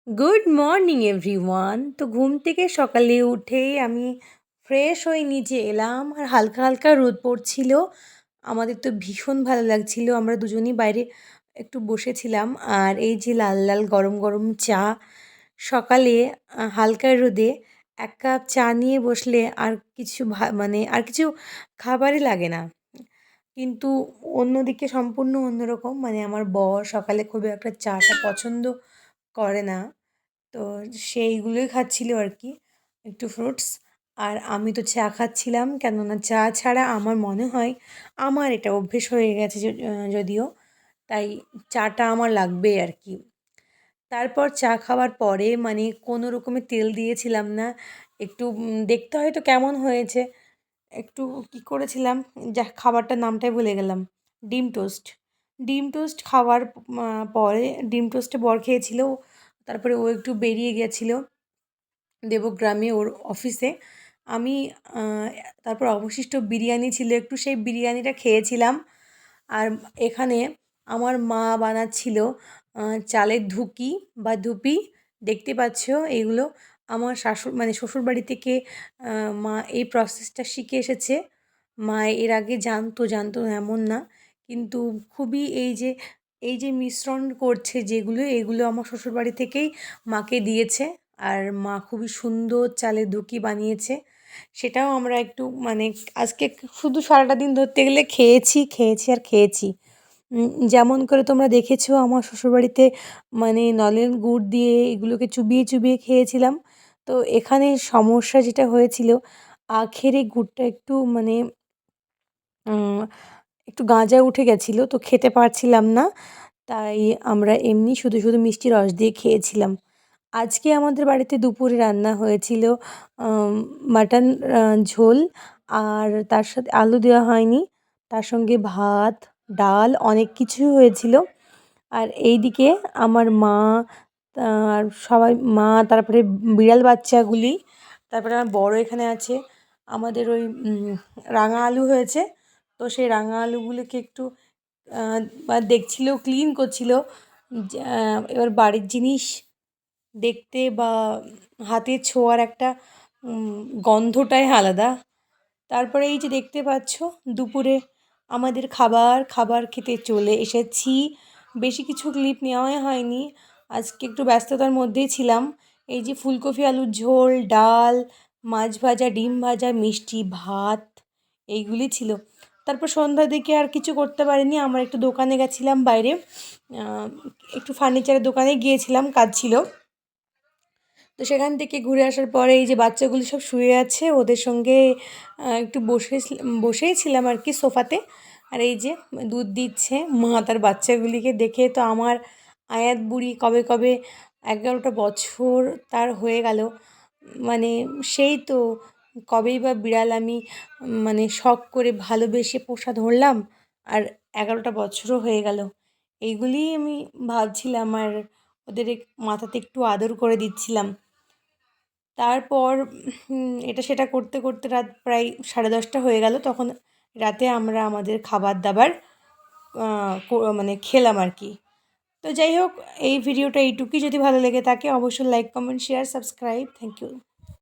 Good morning everyone. তো ঘুম থেকে সকালে উঠেই আমি ফ্রেশ হয়ে নিচে এলাম আর হালকা হালকা রোদ পড়ছিল। আমাদের তো ভীষণ ভালো লাগছিল, আমরা দুজনেই বাইরে একটু বসেছিলাম। আর এই যে লাল লাল গরম গরম চা সকালে, হালকা রোদে এক কাপ চা নিয়ে বসলে আর কিছু মানে আর কিছু খাবারই লাগে না। কিন্তু অন্যদিকে সম্পূর্ণ অন্যরকম, মানে আমার বর সকালে খুব একটা চাটা পছন্দ করে না। তো সেইগুলোই খাচ্ছিল আর কি, একটু ফ্রুটস। আর আমি তো চা খাচ্ছিলাম, কেননা চা ছাড়া আমার মনে হয়, আমার এটা অভ্যেস হয়ে গেছে যদিও, তাই চাটা আমার লাগবেই আর কি। তারপর চা খাওয়ার পরে মানে কোনো রকমে তেল দিয়েছিলাম না, একটু দেখতে হয়তো কেমন হয়েছে, একটু কি করেছিলাম, যা খাবারটার নামটাই ভুলে গেলাম, ডিম টোস্ট। ডিম টোস্ট খাওয়ার পরে ডিম টোস্টে বর খেয়েছিল, তারপরে ও একটু বেরিয়ে গেছিলো দেবগ্রামে ওর অফিসে। আমি আহ, তারপর অবশিষ্ট বিরিয়ানি ছিল একটু, সেই বিরিয়ানিটা খেয়েছিলাম। আর এখানে আমার মা বানাচ্ছিল চালের ধুকি বা ধুপি, দেখতে পাচ্ছ এইগুলো। আমার শাশুড় মানে শ্বশুরবাড়ি থেকে মা এই প্রসেসটা শিখে এসেছে। মা এর আগে জানতো জানতো না এমন না, কিন্তু খুবই এই যে মিশ্রণ করছে যেগুলো, এগুলো আমার শ্বশুরবাড়ি থেকেই মাকে দিয়েছে। আর মা খুবই সুন্দর চালের ধুকি বানিয়েছে, সেটাও আমরা একটু মানে আজকে শুধু সারাটা দিন ধরতে গেলে খেয়েছি খেয়েছি আর খেয়েছি। যেমন করে তোমরা দেখেছো আমার শ্বশুরবাড়িতে মানে নলেন গুড় দিয়ে এগুলোকে চুবিয়ে চুবিয়ে খেয়েছিলাম। তো এখানে সমস্যা যেটা হয়েছিল, আখেরে গুড়টা একটু মানে উম, একটু গাঁজা উঠে গেছিলো, তো খেতে পারছিলাম না। তাই আমরা এমনি শুধু শুধু মিষ্টি রস দিয়ে খেয়েছিলাম। আজকে আমাদের বাড়িতে দুপুরে রান্না হয়েছিল মাটন ঝোল, আর তার সাথে আলু দেওয়া হয়নি, তার সঙ্গে ভাত, ডাল, অনেক কিছুই হয়েছিল। আর এইদিকে আমার মা, আর সবাই, মা, তারপরে বিড়াল বাচ্চাগুলি, তারপরে আমার বড় এখানে আছে। আমাদের ওই রাঙা আলু হয়েছে, তো সেই রাঙা আলুগুলোকে একটু দেখছিল, ক্লিন করছিল। এবার বাড়ির জিনিস দেখতে বা হাতে ছোঁয়ার একটা গন্ধটাই আলাদা। তারপরে এই যে দেখতে পাচ্ছ দুপুরে আমাদের খাবার খাবার খেতে চলে এসেছি। বেশি কিছু ক্লিপ নেওয়াই হয়নি, আজকে একটু ব্যস্ততার মধ্যেই ছিলাম। এই যে ফুলকপি আলুর ঝোল, ডাল, মাছ ভাজা, ডিম ভাজা, মিষ্টি ভাত, এইগুলি ছিল। তারপর সন্ধ্যার দিকে আর কিছু করতে পারিনি, আমার একটু দোকানে গেছিলাম বাইরে, আহ, একটু ফার্নিচারের দোকানে গিয়েছিলাম, কাজ ছিল। তো সেখান থেকে ঘুরে আসার পরে এই যে বাচ্চাগুলি সব শুয়ে আছে, ওদের সঙ্গে একটু বসেই ছিলাম আর কি সোফাতে। আর এই যে দুধ দিচ্ছে মা তার বাচ্চাগুলিকে, দেখে তো আমার আয়াত বুড়ি কবে কবে 11টা বছর তার হয়ে গেল। মানে সেই তো কবেই বা বিড়াল আমি মানে শখ করে ভালোবেসে পোষা ধরলাম, আর 11টা বছরও হয়ে গেল। এইগুলিই আমি ভাবছিলাম আর ওদের মাথাতে একটু আদর করে দিচ্ছিলাম। তারপর এটা সেটা করতে করতে রাত প্রায় 10:30 হয়ে গেল। তখন রাতে আমরা আমাদের খাবার দাবার মানে খেলাম আর কি। তো যাই হোক, এই ভিডিওটা এইটুকুই। যদি ভালো লেগে থাকে অবশ্যই like, comment, share, subscribe. Thank you.